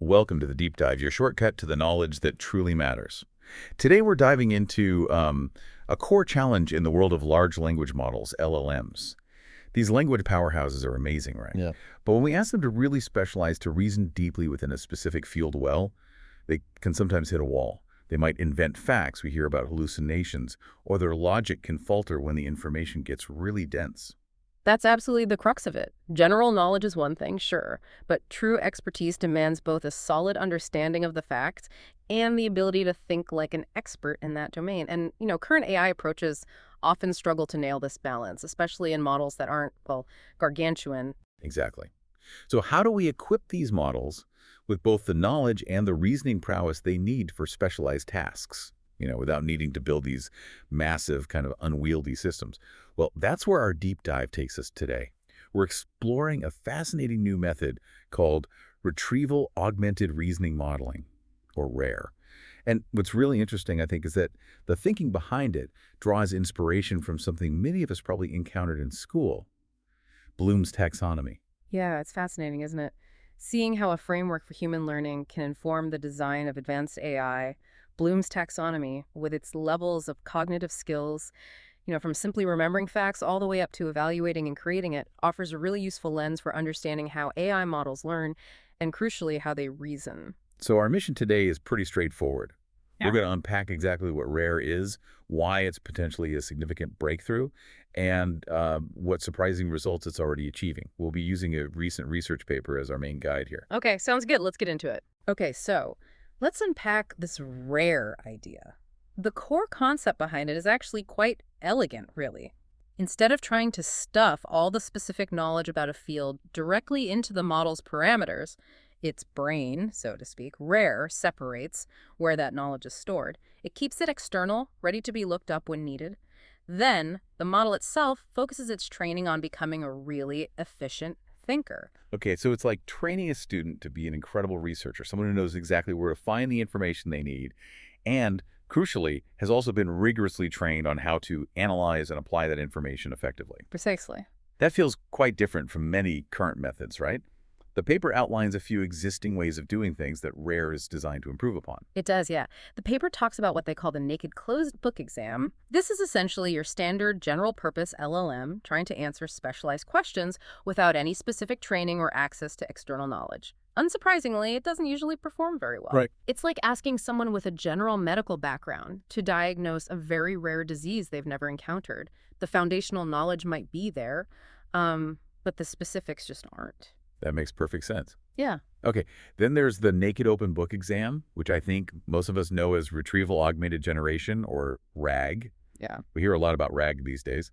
Welcome to the Deep Dive, your shortcut to the knowledge that truly matters. Today we're diving into a core challenge in the world of large language models, LLMs. These language powerhouses are amazing, right? Yeah. But when we ask them to really specialize, to reason deeply within a specific field well, they can sometimes hit a wall. They might invent facts, we hear about hallucinations, or their logic can falter when the information gets really dense. That's absolutely the crux of it. General knowledge is one thing, sure, but true expertise demands both a solid understanding of the facts and the ability to think like an expert in that domain. And, current AI approaches often struggle to nail this balance, especially in models that aren't, well, gargantuan. Exactly. So how do we equip these models with both the knowledge and the reasoning prowess they need for specialized tasks, without needing to build these massive kind of unwieldy systems? Well, that's where our deep dive takes us today. We're exploring a fascinating new method called Retrieval-Augmented Reasoning Modeling, or RARE. And what's really interesting, I think, is that the thinking behind it draws inspiration from something many of us probably encountered in school, Bloom's taxonomy. Yeah, it's fascinating, isn't it? Seeing how a framework for human learning can inform the design of advanced AI, Bloom's taxonomy, with its levels of cognitive skills, from simply remembering facts all the way up to evaluating and creating it, offers a really useful lens for understanding how AI models learn and, crucially, how they reason. So our mission today is pretty straightforward. Yeah. We're going to unpack exactly what RARE is, why it's potentially a significant breakthrough, and what surprising results it's already achieving. We'll be using a recent research paper as our main guide here. Okay, sounds good. Let's get into it. Okay, so let's unpack this RARE idea. The core concept behind it is actually quite elegant, really. Instead of trying to stuff all the specific knowledge about a field directly into the model's parameters, its brain, so to speak, RARE, separates where that knowledge is stored. It keeps it external, ready to be looked up when needed. Then, the model itself focuses its training on becoming a really efficient thinker. Okay, so it's like training a student to be an incredible researcher, someone who knows exactly where to find the information they need, and, crucially, has also been rigorously trained on how to analyze and apply that information effectively. Precisely. That feels quite different from many current methods, right? The paper outlines a few existing ways of doing things that RARE is designed to improve upon. It does, yeah. The paper talks about what they call the naked closed book exam. This is essentially your standard general-purpose LLM trying to answer specialized questions without any specific training or access to external knowledge. Unsurprisingly, it doesn't usually perform very well. Right. It's like asking someone with a general medical background to diagnose a very rare disease they've never encountered. The foundational knowledge might be there, but the specifics just aren't. That makes perfect sense. Yeah. Okay, then there's the naked open book exam, which I think most of us know as Retrieval-Augmented Generation, or RAG. Yeah. We hear a lot about RAG these days.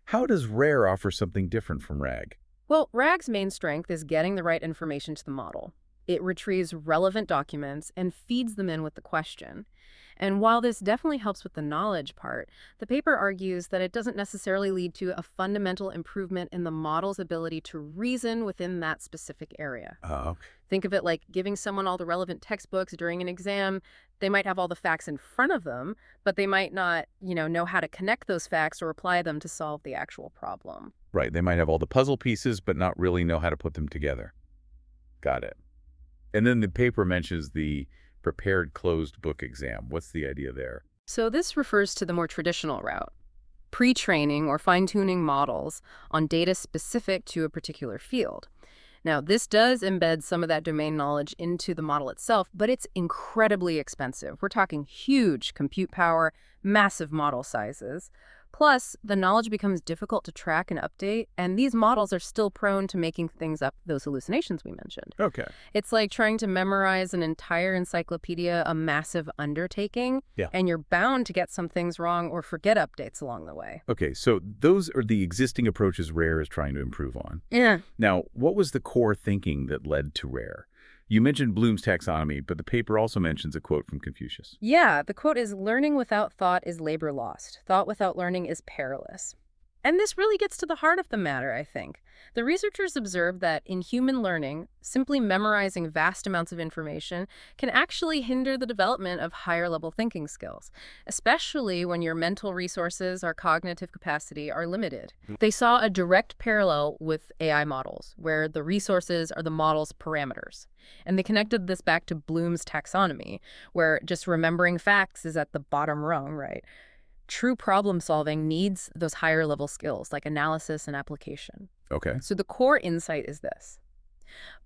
How does RARE offer something different from RAG? Well, RAG's main strength is getting the right information to the model. It retrieves relevant documents and feeds them in with the question. And while this definitely helps with the knowledge part, the paper argues that it doesn't necessarily lead to a fundamental improvement in the model's ability to reason within that specific area. Oh, Think of it like giving someone all the relevant textbooks during an exam. They might have all the facts in front of them, but they might not, know how to connect those facts or apply them to solve the actual problem. right. They might have all the puzzle pieces, but not really know how to put them together. Got it. And then the paper mentions the prepared closed book exam. What's the idea there? So this refers to the more traditional route, pre-training or fine-tuning models on data specific to a particular field. Now, this does embed some of that domain knowledge into the model itself, but it's incredibly expensive. We're talking huge compute power, massive model sizes. Plus, the knowledge becomes difficult to track and update, and these models are still prone to making things up, those hallucinations we mentioned. Okay. It's like trying to memorize an entire encyclopedia, a massive undertaking, Yeah. and you're bound to get some things wrong or forget updates along the way. Okay, so those are the existing approaches RARE is trying to improve on. Yeah. Now, what was the core thinking that led to RARE? You mentioned Bloom's taxonomy, but the paper also mentions a quote from Confucius. Yeah, the quote is, "Learning without thought is labor lost. Thought without learning is perilous." And this really gets to the heart of the matter, I think. The researchers observed that in human learning, simply memorizing vast amounts of information can actually hinder the development of higher level thinking skills, especially when your mental resources or cognitive capacity are limited. They saw a direct parallel with AI models, where the resources are the model's parameters. And they connected this back to Bloom's taxonomy, where just remembering facts is at the bottom rung, right? True problem solving needs those higher level skills like analysis and application. Okay. So the core insight is this.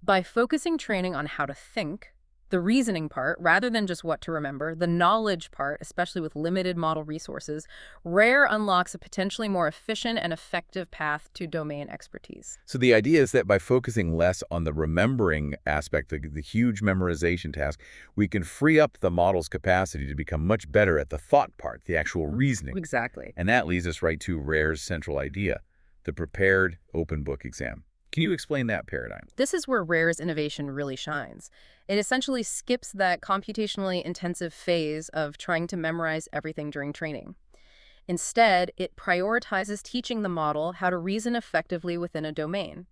By focusing training on how to think, the reasoning part, rather than just what to remember, the knowledge part, especially with limited model resources, RARE unlocks a potentially more efficient and effective path to domain expertise. So the idea is that by focusing less on the remembering aspect, the huge memorization task, we can free up the model's capacity to become much better at the thought part, the actual reasoning. Exactly. And that leads us right to RARE's central idea, the prepared open book exam. Can you explain that paradigm? This is where RARE's innovation really shines. It essentially skips that computationally intensive phase of trying to memorize everything during training. Instead, it prioritizes teaching the model how to reason effectively within a domain.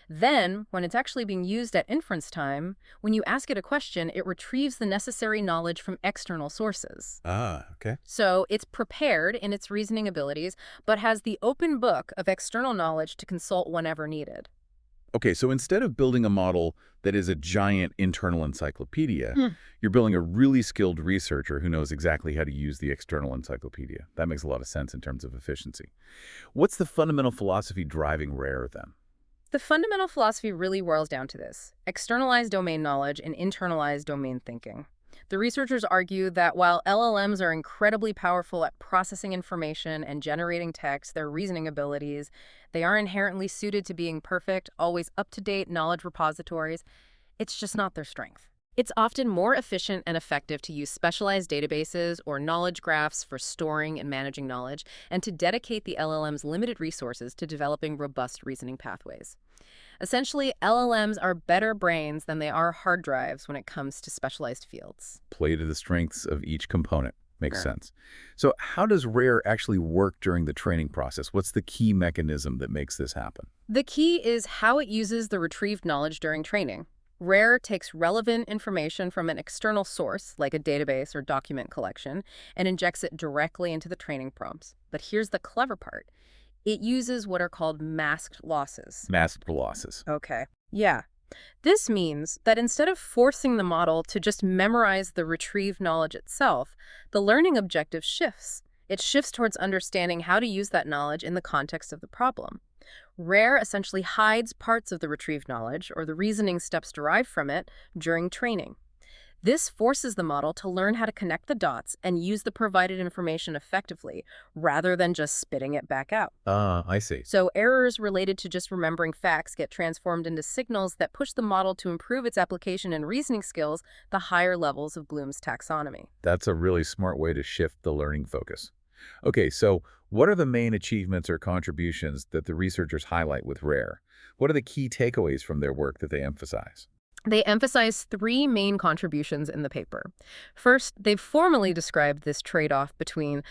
Then, when it's actually being used at inference time, when you ask it a question, it retrieves the necessary knowledge from external sources. Ah, okay. So it's prepared in its reasoning abilities, but has the open book of external knowledge to consult whenever needed. Okay, so instead of building a model that is a giant internal encyclopedia, you're building a really skilled researcher who knows exactly how to use the external encyclopedia. That makes a lot of sense in terms of efficiency. What's the fundamental philosophy driving RARE then? The fundamental philosophy really boils down to this: externalized domain knowledge and internalized domain thinking. The researchers argue that while LLMs are incredibly powerful at processing information and generating text, their reasoning abilities, they are inherently suited to being perfect, always up-to-date knowledge repositories. It's just not their strength. It's often more efficient and effective to use specialized databases or knowledge graphs for storing and managing knowledge, and to dedicate the LLM's limited resources to developing robust reasoning pathways. Essentially, LLMs are better brains than they are hard drives when it comes to specialized fields. Play to the strengths of each component. Makes Sure. sense. So how does RARE actually work during the training process? What's the key mechanism that makes this happen? The key is how it uses the retrieved knowledge during training. RARE takes relevant information from an external source, like a database or document collection, and injects it directly into the training prompts. But here's the clever part. It uses what are called masked losses. Masked losses. Okay. Yeah. This means that instead of forcing the model to just memorize the retrieved knowledge itself, the learning objective shifts. It shifts towards understanding how to use that knowledge in the context of the problem. RARE essentially hides parts of the retrieved knowledge, or the reasoning steps derived from it, during training. This forces the model to learn how to connect the dots and use the provided information effectively, rather than just spitting it back out. Ah, I see. So errors related to just remembering facts get transformed into signals that push the model to improve its application and reasoning skills, the higher levels of Bloom's taxonomy. That's a really smart way to shift the learning focus. Okay, so what are the main achievements or contributions that the researchers highlight with RARE? What are the key takeaways from their work that they emphasize? They emphasize three main contributions in the paper. First, they've formally described this trade-off between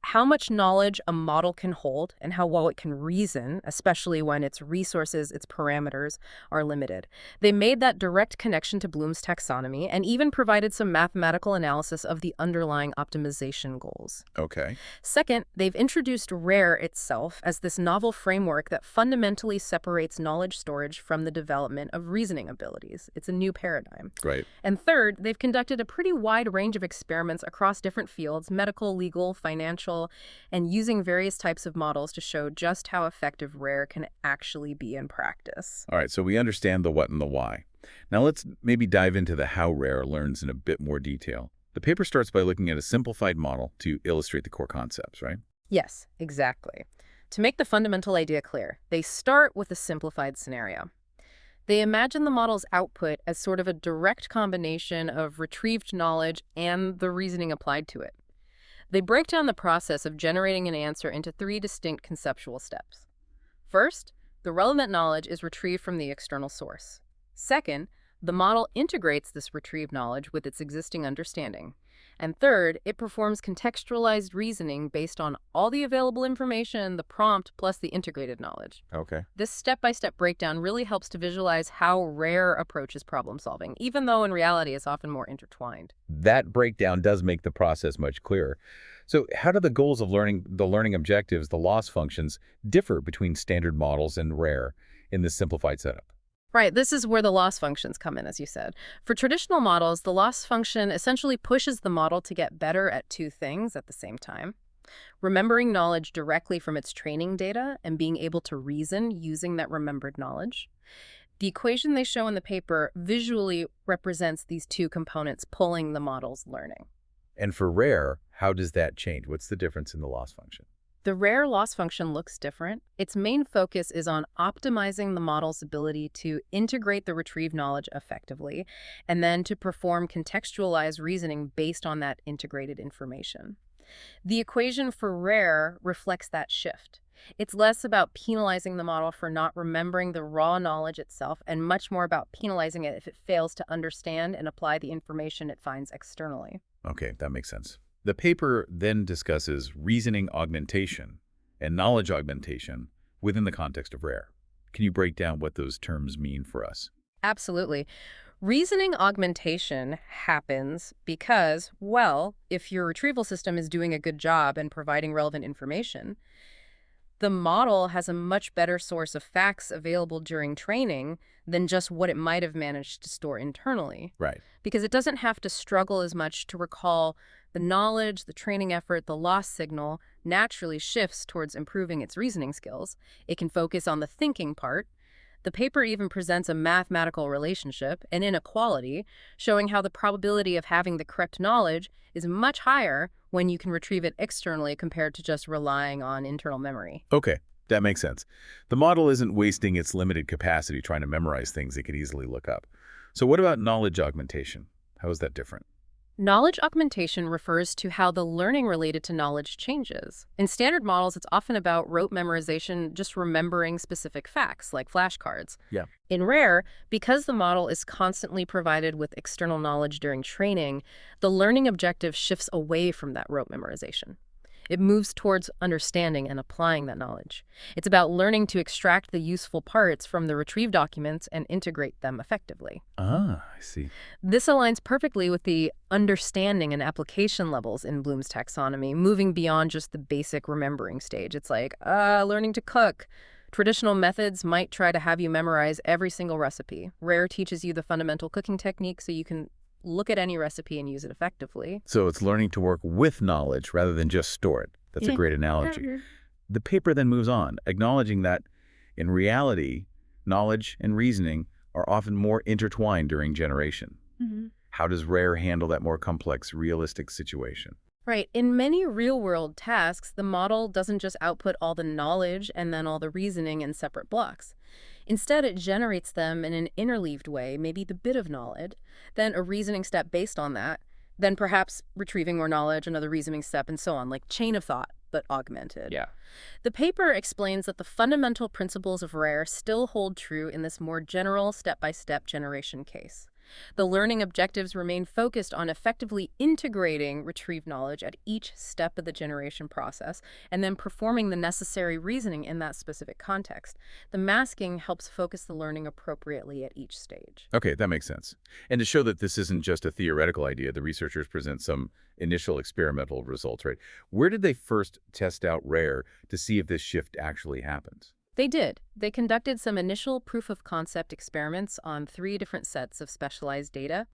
how much knowledge a model can hold and how well it can reason, especially when its resources, its parameters, are limited. They made that direct connection to Bloom's taxonomy and even provided some mathematical analysis of the underlying optimization goals. Okay. Second, they've introduced RARE itself as this novel framework that fundamentally separates knowledge storage from the development of reasoning abilities. It's a new paradigm. Right. And third, they've conducted a pretty wide range of experiments across different fields, medical, legal, financial, and using various types of models to show just how effective RARE can actually be in practice. All right, so we understand the what and the why. Now let's maybe dive into the how RARE learns in a bit more detail. The paper starts by looking at a simplified model to illustrate the core concepts, right? Yes, exactly. To make the fundamental idea clear, they start with a simplified scenario. They imagine the model's output as sort of a direct combination of retrieved knowledge and the reasoning applied to it. They break down the process of generating an answer into three distinct conceptual steps. First, the relevant knowledge is retrieved from the external source. Second, the model integrates this retrieved knowledge with its existing understanding. And third, it performs contextualized reasoning based on all the available information, the prompt, plus the integrated knowledge. Okay. This step-by-step breakdown really helps to visualize how Rare approaches problem solving, even though in reality it's often more intertwined. That breakdown does make the process much clearer. So how do the goals of learning, the learning objectives, the loss functions, differ between standard models and rare in this simplified setup? Right, this is where the loss functions come in, as you said. For traditional models, the loss function essentially pushes the model to get better at two things at the same time: remembering knowledge directly from its training data and being able to reason using that remembered knowledge. The equation they show in the paper visually represents these two components pulling the model's learning. And for rare, how does that change? What's the difference in the loss function? The rare loss function looks different. Its main focus is on optimizing the model's ability to integrate the retrieved knowledge effectively, and then to perform contextualized reasoning based on that integrated information. The equation for rare reflects that shift. It's less about penalizing the model for not remembering the raw knowledge itself, and much more about penalizing it if it fails to understand and apply the information it finds externally. Okay, that makes sense. The paper then discusses reasoning augmentation and knowledge augmentation within the context of rare. Can you break down what those terms mean for us? Absolutely. Reasoning augmentation happens because, well, if your retrieval system is doing a good job and providing relevant information, the model has a much better source of facts available during training than just what it might have managed to store internally. Right. Because it doesn't have to struggle as much to recall the knowledge, the training effort, the loss signal naturally shifts towards improving its reasoning skills. It can focus on the thinking part. The paper even presents a mathematical relationship, an inequality, showing how the probability of having the correct knowledge is much higher when you can retrieve it externally compared to just relying on internal memory. Okay, that makes sense. The model isn't wasting its limited capacity trying to memorize things it could easily look up. So what about knowledge augmentation? How is that different? Knowledge augmentation refers to how the learning related to knowledge changes. In standard models, it's often about rote memorization, just remembering specific facts, like flashcards. Yeah. In Rare, because the model is constantly provided with external knowledge during training, the learning objective shifts away from that rote memorization. It moves towards understanding and applying that knowledge. It's about learning to extract the useful parts from the retrieved documents and integrate them effectively. Ah, I see. This aligns perfectly with the understanding and application levels in Bloom's taxonomy, moving beyond just the basic remembering stage. It's like, learning to cook. Traditional methods might try to have you memorize every single recipe. Rare teaches you the fundamental cooking technique so you can look at any recipe and use it effectively. So it's learning to work with knowledge rather than just store it. That's a great analogy. The paper then moves on, acknowledging that in reality, knowledge and reasoning are often more intertwined during generation. How does rare handle that more complex, realistic situation? Right. In many real-world tasks, the model doesn't just output all the knowledge and then all the reasoning in separate blocks. Instead, it generates them in an interleaved way, maybe the bit of knowledge, then a reasoning step based on that, then perhaps retrieving more knowledge, another reasoning step, and so on, like chain of thought, but augmented. Yeah. The paper explains that the fundamental principles of Rare still hold true in this more general step-by-step generation case. The learning objectives remain focused on effectively integrating retrieved knowledge at each step of the generation process and then performing the necessary reasoning in that specific context. The masking helps focus the learning appropriately at each stage. Okay, that makes sense. And to show that this isn't just a theoretical idea, the researchers present some initial experimental results, right? Where did they first test out rare to see if this shift actually happens? They did. They conducted some initial proof-of-concept experiments on 3 different sets of specialized data: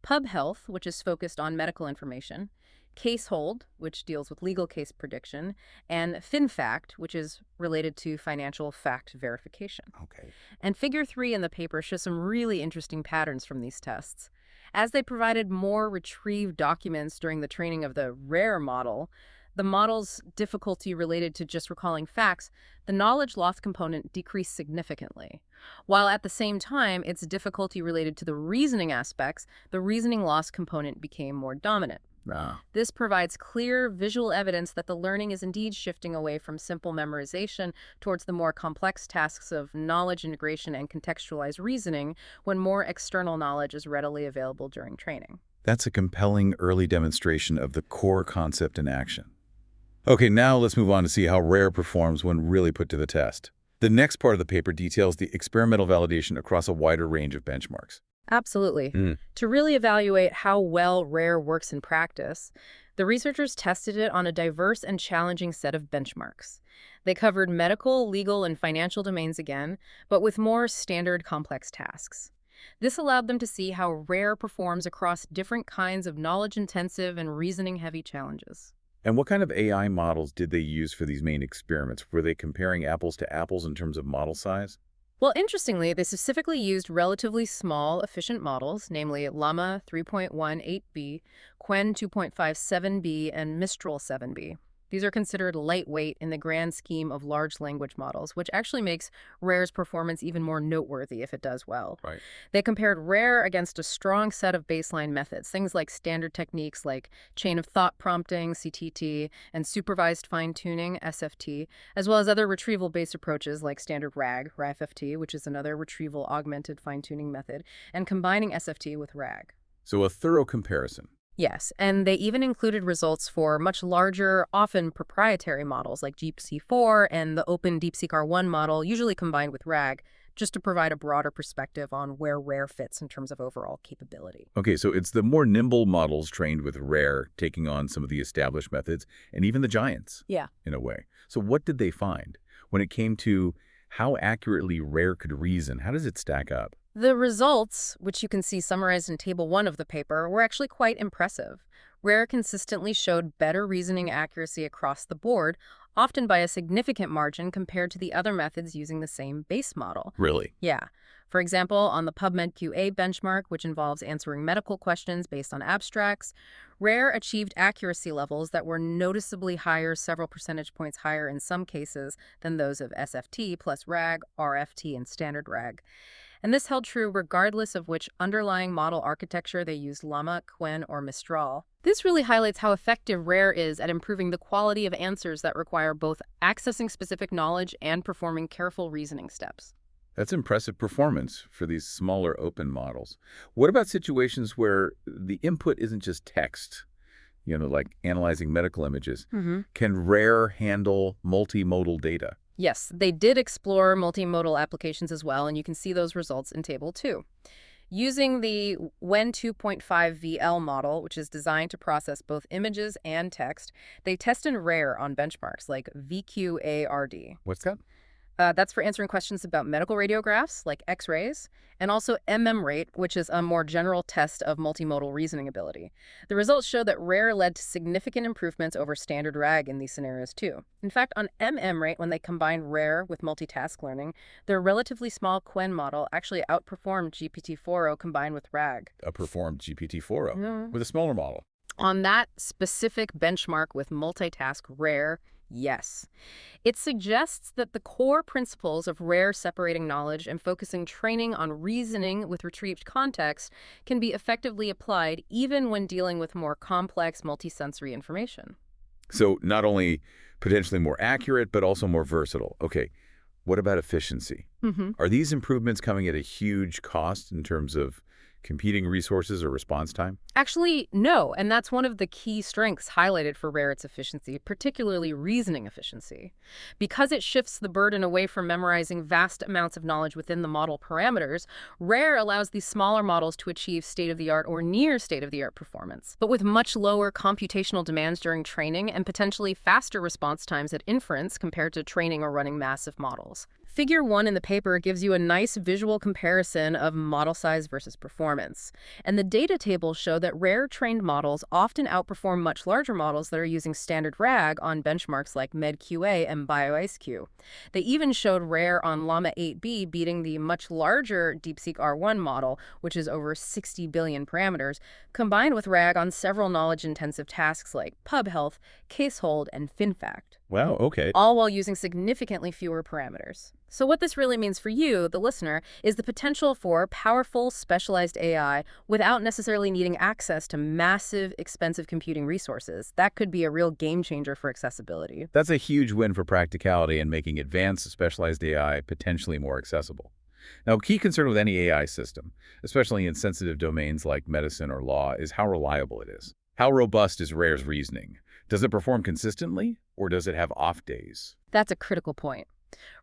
PubHealth, which is focused on medical information; CaseHold, which deals with legal case prediction; and FinFact, which is related to financial fact verification. Okay. And Figure 3 in the paper shows some really interesting patterns from these tests. As they provided more retrieved documents during the training of the RARE model, the model's difficulty related to just recalling facts, the knowledge loss component decreased significantly. While at the same time, its difficulty related to the reasoning aspects, the reasoning loss component became more dominant. This provides clear visual evidence that the learning is indeed shifting away from simple memorization towards the more complex tasks of knowledge integration and contextualized reasoning when more external knowledge is readily available during training. That's a compelling early demonstration of the core concept in action. Okay, now let's move on to see how RARE performs when really put to the test. The next part of the paper details the experimental validation across a wider range of benchmarks. Absolutely. Mm. To really evaluate how well RARE works in practice, the researchers tested it on a diverse and challenging set of benchmarks. They covered medical, legal, and financial domains again, but with more standard complex tasks. This allowed them to see how RARE performs across different kinds of knowledge-intensive and reasoning-heavy challenges. And what kind of AI models did they use for these main experiments? Were they comparing apples to apples in terms of model size? Well, interestingly, they specifically used relatively small, efficient models, namely Llama 3.18b, Qwen 2.57b, and Mistral 7b. These are considered lightweight in the grand scheme of large language models, which actually makes RARE's performance even more noteworthy if it does well. Right. They compared RARE against a strong set of baseline methods, things like standard techniques like chain of thought prompting, CTT, and supervised fine-tuning, SFT, as well as other retrieval-based approaches like standard RAG, RAFFT, which is another retrieval-augmented fine-tuning method, and combining SFT with RAG. So a thorough comparison. Yes, and they even included results for much larger, often proprietary models like DeepSeek-4 and the Open DeepSeek-R1 model, usually combined with RAG, just to provide a broader perspective on where RARE fits in terms of overall capability. Okay, so it's the more nimble models trained with RARE taking on some of the established methods and even the giants, Yeah. in a way. So what did they find when it came to how accurately RARE could reason? How does it stack up? The results, which you can see summarized in Table 1 of the paper, were actually quite impressive. RARE consistently showed better reasoning accuracy across the board, often by a significant margin compared to the other methods using the same base model. Really? Yeah. For example, on the PubMed QA benchmark, which involves answering medical questions based on abstracts, RARE achieved accuracy levels that were noticeably higher, several percentage points higher in some cases than those of SFT plus RAG, RFT, and standard RAG. And this held true regardless of which underlying model architecture they used, Llama, Qwen, or Mistral. This really highlights how effective RARE is at improving the quality of answers that require both accessing specific knowledge and performing careful reasoning steps. That's impressive performance for these smaller open models. What about situations where the input isn't just text, like analyzing medical images? Can RARE handle multimodal data? Yes, they did explore multimodal applications as well, and you can see those results in Table 2. Using the Wen 2.5 VL model, which is designed to process both images and text, they tested RARE on benchmarks like VQARD. What's that? That's for answering questions about medical radiographs, like X-rays, and also rate, which is a more general test of multimodal reasoning ability. The results show that RARE led to significant improvements over standard RAG in these scenarios, too. In fact, on rate, when they combined RARE with multitask learning, their relatively small Qwen model actually outperformed GPT-4o combined with RAG. Outperformed GPT-4o with a smaller model. On that specific benchmark with multitask RARE, yes. It suggests that the core principles of RARE separating knowledge and focusing training on reasoning with retrieved context can be effectively applied even when dealing with more complex multisensory information. So not only potentially more accurate, but also more versatile. Okay, what about efficiency? Are these improvements coming at a huge cost in terms of competing resources or response time? Actually, no, and that's one of the key strengths highlighted for RARE, its efficiency, particularly reasoning efficiency. Because it shifts the burden away from memorizing vast amounts of knowledge within the model parameters, RARE allows these smaller models to achieve state-of-the-art or near state-of-the-art performance, but with much lower computational demands during training and potentially faster response times at inference compared to training or running massive models. Figure 1 in the paper gives you a nice visual comparison of model size versus performance. And the data tables show that RARE-trained models often outperform much larger models that are using standard RAG on benchmarks like MedQA and BioIceQ. They even showed RARE on Llama 8b beating the much larger DeepSeek-R1 model, which is over 60 billion parameters, combined with RAG on several knowledge-intensive tasks like PubHealth, CaseHold, and FinFact. Wow, okay. All while using significantly fewer parameters. So what this really means for you, the listener, is the potential for powerful, specialized AI without necessarily needing access to massive, expensive computing resources. That could be a real game changer for accessibility. That's a huge win for practicality and making advanced, specialized AI potentially more accessible. Now, a key concern with any AI system, especially in sensitive domains like medicine or law, is how reliable it is. How robust is RARE's reasoning? Does it perform consistently, or does it have off days? That's a critical point.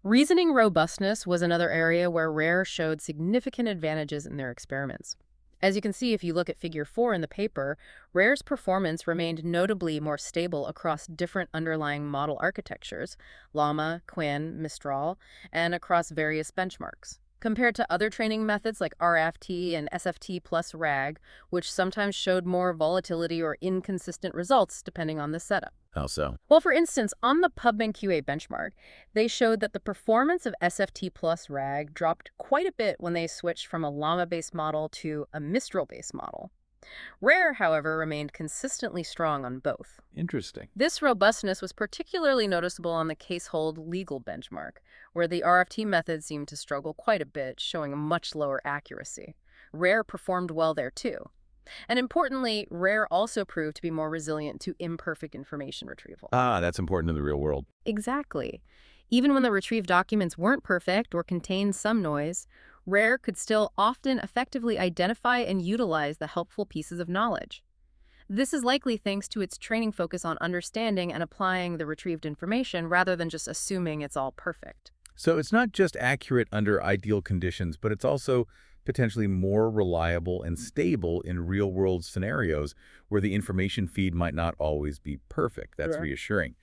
Reasoning robustness was another area where Rare showed significant advantages in their experiments. As you can see if you look at Figure 4 in the paper, Rare's performance remained notably more stable across different underlying model architectures, Llama, Qwen, Mistral, and across various benchmarks, compared to other training methods like RFT and SFT plus RAG, which sometimes showed more volatility or inconsistent results depending on the setup. How so? Well, for instance, on the PubMed QA benchmark, they showed that the performance of SFT plus RAG dropped quite a bit when they switched from a Llama-based model to a Mistral-based model. Rare, however, remained consistently strong on both. Interesting. This robustness was particularly noticeable on the case-hold legal benchmark, where the RFT method seemed to struggle quite a bit, showing a much lower accuracy. Rare performed well there, too. And importantly, Rare also proved to be more resilient to imperfect information retrieval. Ah, that's important in the real world. Exactly. Even when the retrieved documents weren't perfect or contained some noise, Rare could still often effectively identify and utilize the helpful pieces of knowledge. This is likely thanks to its training focus on understanding and applying the retrieved information rather than just assuming it's all perfect. So it's not just accurate under ideal conditions, but it's also potentially more reliable and stable in real-world scenarios where the information feed might not always be perfect. That's Sure. reassuring.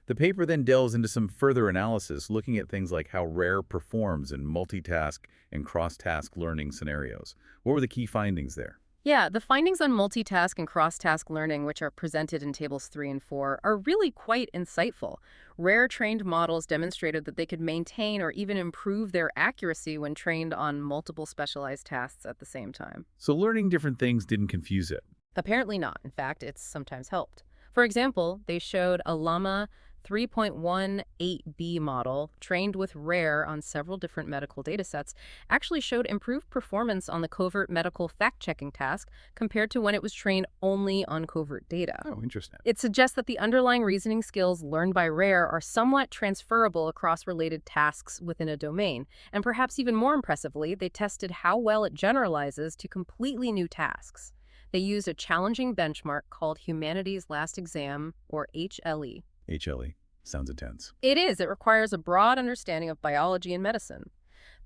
The paper then delves into some further analysis, looking at things like how RARE performs in multitask and cross-task learning scenarios. What were the key findings there? Yeah, the findings on multitask and cross-task learning, which are presented in tables 3 and 4, are really quite insightful. Rare trained models demonstrated that they could maintain or even improve their accuracy when trained on multiple specialized tasks at the same time. So learning different things didn't confuse it. Apparently not. In fact, it's sometimes helped. For example, they showed a Llama 3.18b model trained with Rare on several different medical datasets actually showed improved performance on the covert medical fact-checking task compared to when it was trained only on covert data. Oh, interesting. It suggests that the underlying reasoning skills learned by Rare are somewhat transferable across related tasks within a domain, and perhaps even more impressively, they tested how well it generalizes to completely new tasks. They used a challenging benchmark called Humanities Last Exam, or HLE. HLE. Sounds intense. It is. It requires a broad understanding of biology and medicine.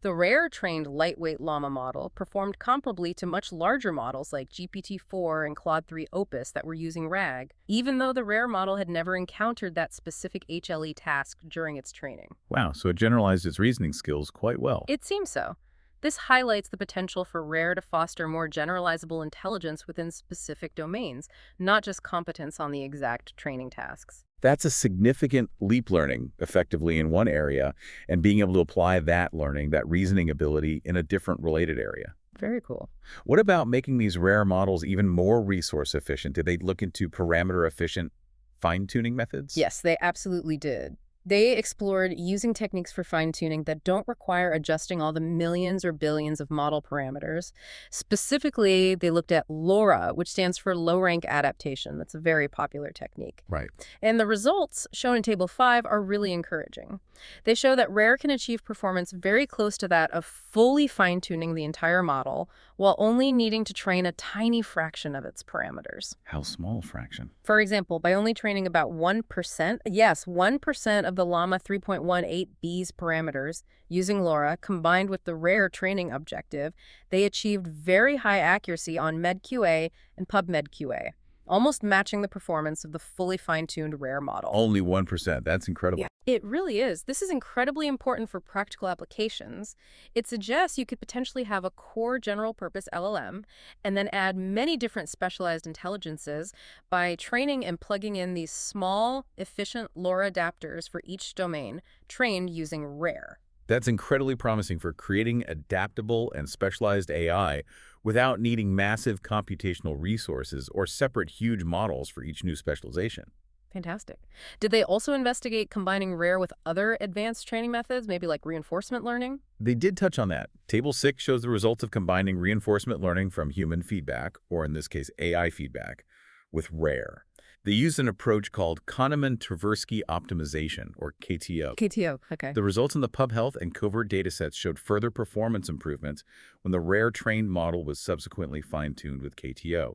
The Rare-trained lightweight Llama model performed comparably to much larger models like GPT-4 and Claude 3 Opus that were using RAG, even though the Rare model had never encountered that specific HLE task during its training. Wow, so it generalized its reasoning skills quite well. It seems so. This highlights the potential for Rare to foster more generalizable intelligence within specific domains, not just competence on the exact training tasks. That's a significant leap learning effectively in one area and being able to apply that learning, that reasoning ability in a different related area. Very cool. What about making these rare models even more resource efficient? Did they look into parameter efficient fine-tuning methods? Yes, they absolutely did. They explored using techniques for fine-tuning that don't require adjusting all the millions or billions of model parameters. Specifically, they looked at LoRA, which stands for low-rank adaptation. That's a very popular technique. Right. And the results, shown in Table 5, are really encouraging. They show that Rare can achieve performance very close to that of fully fine-tuning the entire model, while only needing to train a tiny fraction of its parameters. How small fraction? For example, by only training about 1%, yes, 1% of the Llama 3.18b's parameters using LoRA combined with the Rare training objective, they achieved very high accuracy on MedQA and PubMed QA, almost matching the performance of the fully fine-tuned Rare model. Only 1%. That's incredible. Yeah, it really is. This is incredibly important for practical applications. It suggests you could potentially have a core general-purpose LLM and then add many different specialized intelligences by training and plugging in these small, efficient LoRa adapters for each domain, trained using Rare. That's incredibly promising for creating adaptable and specialized AI without needing massive computational resources or separate huge models for each new specialization. Fantastic. Did they also investigate combining Rare with other advanced training methods, maybe like reinforcement learning? They did touch on that. Table 6 shows the results of combining reinforcement learning from human feedback, or in this case, AI feedback, with Rare. They used an approach called Kahneman-Tversky optimization, or KTO. KTO, okay. The results in the pub health and covert datasets showed further performance improvements when the rare trained model was subsequently fine-tuned with KTO.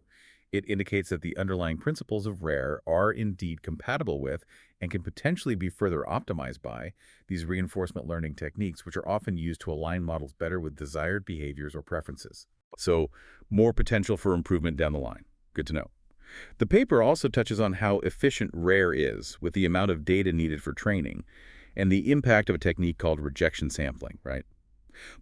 It indicates that the underlying principles of rare are indeed compatible with and can potentially be further optimized by these reinforcement learning techniques, which are often used to align models better with desired behaviors or preferences. So, more potential for improvement down the line. Good to know. The paper also touches on how efficient rare is with the amount of data needed for training and the impact of a technique called rejection sampling, right?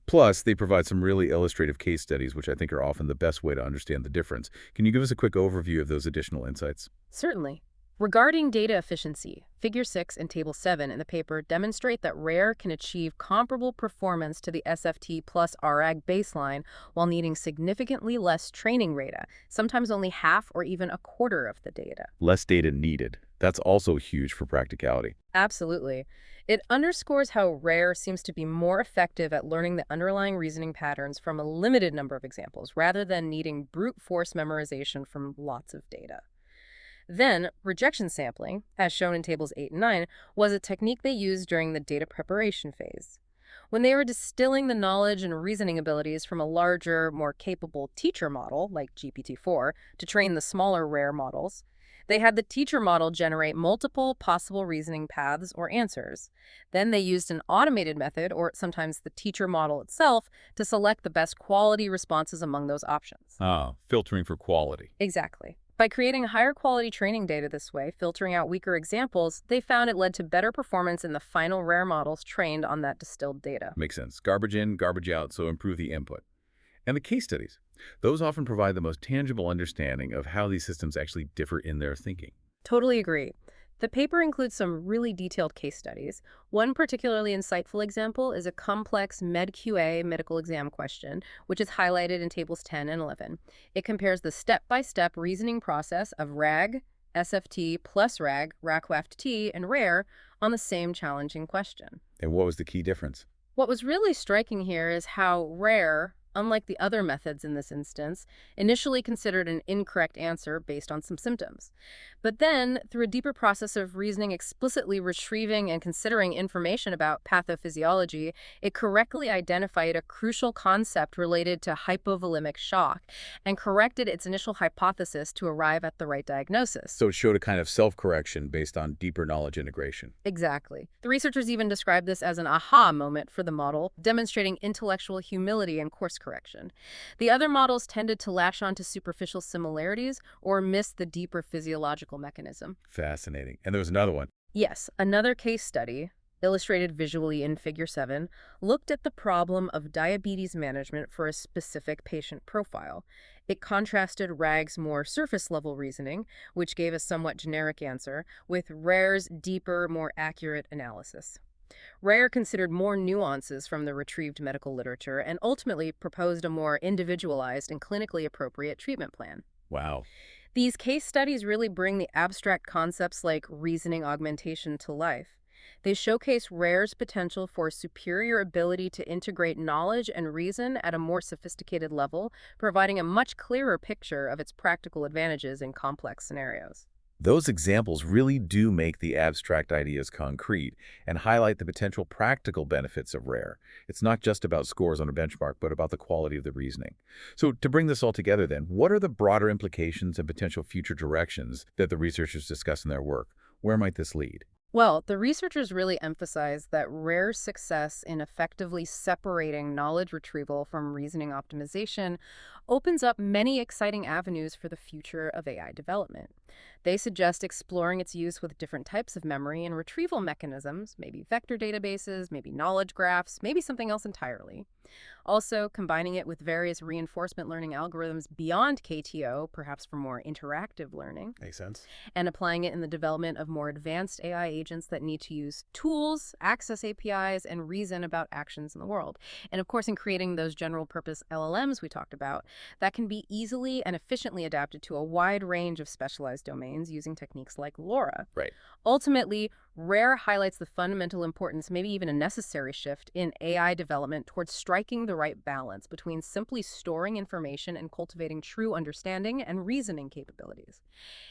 Plus, they provide some really illustrative case studies, which I think are often the best way to understand the difference. Can you give us a quick overview of those additional insights? Certainly. Regarding data efficiency, Figure 6 and Table 7 in the paper demonstrate that RARE can achieve comparable performance to the SFT plus RAG baseline while needing significantly less training data, sometimes only half or even a quarter of the data. Less data needed. That's also huge for practicality. Absolutely. It underscores how RARE seems to be more effective at learning the underlying reasoning patterns from a limited number of examples, rather than needing brute force memorization from lots of data. Then, rejection sampling, as shown in Tables 8 and 9, was a technique they used during the data preparation phase. When they were distilling the knowledge and reasoning abilities from a larger, more capable teacher model, like GPT-4, to train the smaller rare models, they had the teacher model generate multiple possible reasoning paths or answers. Then they used an automated method, or sometimes the teacher model itself, to select the best quality responses among those options. Filtering for quality. Exactly. By creating higher quality training data this way, filtering out weaker examples, they found it led to better performance in the final rare models trained on that distilled data. Makes sense. Garbage in, garbage out, so improve the input. And the case studies. Those often provide the most tangible understanding of how these systems actually differ in their thinking. Totally agree. The paper includes some really detailed case studies. One particularly insightful example is a complex MedQA medical exam question, which is highlighted in Tables 10 and 11. It compares the step-by-step reasoning process of RAG, SFT plus RAG, RACWAFT-T, and RARE on the same challenging question. And what was the key difference? What was really striking here is how RARE, unlike the other methods in this instance, initially considered an incorrect answer based on some symptoms. But then, through a deeper process of reasoning, explicitly retrieving and considering information about pathophysiology, it correctly identified a crucial concept related to hypovolemic shock and corrected its initial hypothesis to arrive at the right diagnosis. So it showed a kind of self-correction based on deeper knowledge integration. Exactly. The researchers even described this as an aha moment for the model, demonstrating intellectual humility and course correction. The other models tended to latch onto superficial similarities or miss the deeper physiological mechanism. Fascinating. And there was another one. Yes, another case study, illustrated visually in Figure 7, looked at the problem of diabetes management for a specific patient profile. It contrasted RAG's more surface-level reasoning, which gave a somewhat generic answer, with RARE's deeper, more accurate analysis. RARE considered more nuances from the retrieved medical literature and ultimately proposed a more individualized and clinically appropriate treatment plan. Wow. These case studies really bring the abstract concepts like reasoning augmentation to life. They showcase RARE's potential for superior ability to integrate knowledge and reason at a more sophisticated level, providing a much clearer picture of its practical advantages in complex scenarios. Those examples really do make the abstract ideas concrete and highlight the potential practical benefits of RARE. It's not just about scores on a benchmark, but about the quality of the reasoning. So to bring this all together then, what are the broader implications and potential future directions that the researchers discuss in their work? Where might this lead? Well, the researchers really emphasize that RARE's success in effectively separating knowledge retrieval from reasoning optimization opens up many exciting avenues for the future of AI development. They suggest exploring its use with different types of memory and retrieval mechanisms, maybe vector databases, maybe knowledge graphs, maybe something else entirely. Also, combining it with various reinforcement learning algorithms beyond KTO, perhaps for more interactive learning, Makes sense. and applying it in the development of more advanced AI agents that need to use tools, access APIs, and reason about actions in the world. And of course, in creating those general-purpose LLMs we talked about, that can be easily and efficiently adapted to a wide range of specialized specialized domains using techniques like LoRa. Right. Ultimately, RARE highlights the fundamental importance, maybe even a necessary shift, in AI development towards striking the right balance between simply storing information and cultivating true understanding and reasoning capabilities.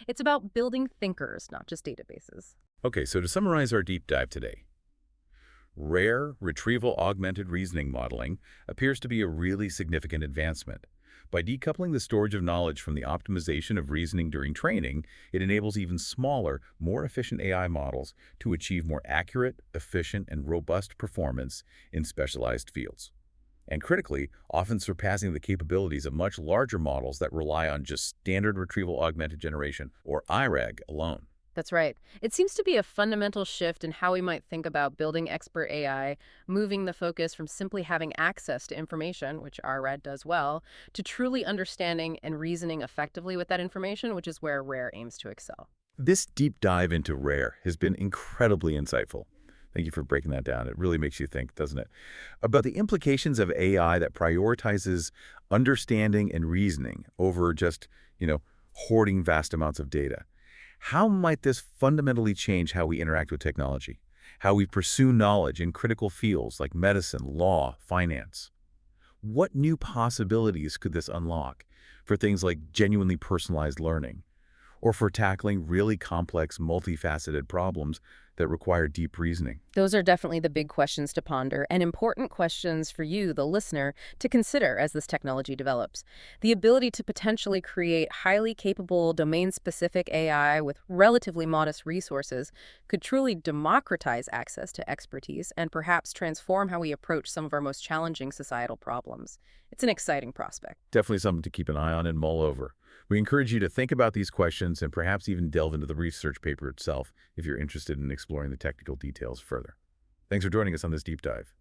It's about building thinkers, not just databases. Okay, so to summarize our deep dive today, rare retrieval-augmented reasoning modeling appears to be a really significant advancement. By decoupling the storage of knowledge from the optimization of reasoning during training, it enables even smaller, more efficient AI models to achieve more accurate, efficient, and robust performance in specialized fields. And critically, often surpassing the capabilities of much larger models that rely on just standard retrieval-augmented generation, or IRAG, alone. That's right. It seems to be a fundamental shift in how we might think about building expert AI, moving the focus from simply having access to information, which RRAD does well, to truly understanding and reasoning effectively with that information, which is where RARE aims to excel. This deep dive into rare has been incredibly insightful. Thank you for breaking that down. It really makes you think, doesn't it? About the implications of AI that prioritizes understanding and reasoning over just, hoarding vast amounts of data. How might this fundamentally change how we interact with technology? How we pursue knowledge in critical fields like medicine, law, finance? What new possibilities could this unlock for things like genuinely personalized learning, or for tackling really complex, multifaceted problems that require deep reasoning? Those are definitely the big questions to ponder and important questions for you, the listener, to consider as this technology develops. The ability to potentially create highly capable, domain-specific AI with relatively modest resources could truly democratize access to expertise and perhaps transform how we approach some of our most challenging societal problems. It's an exciting prospect. Definitely something to keep an eye on and mull over. We encourage you to think about these questions and perhaps even delve into the research paper itself if you're interested in exploring the technical details further. Thanks for joining us on this deep dive.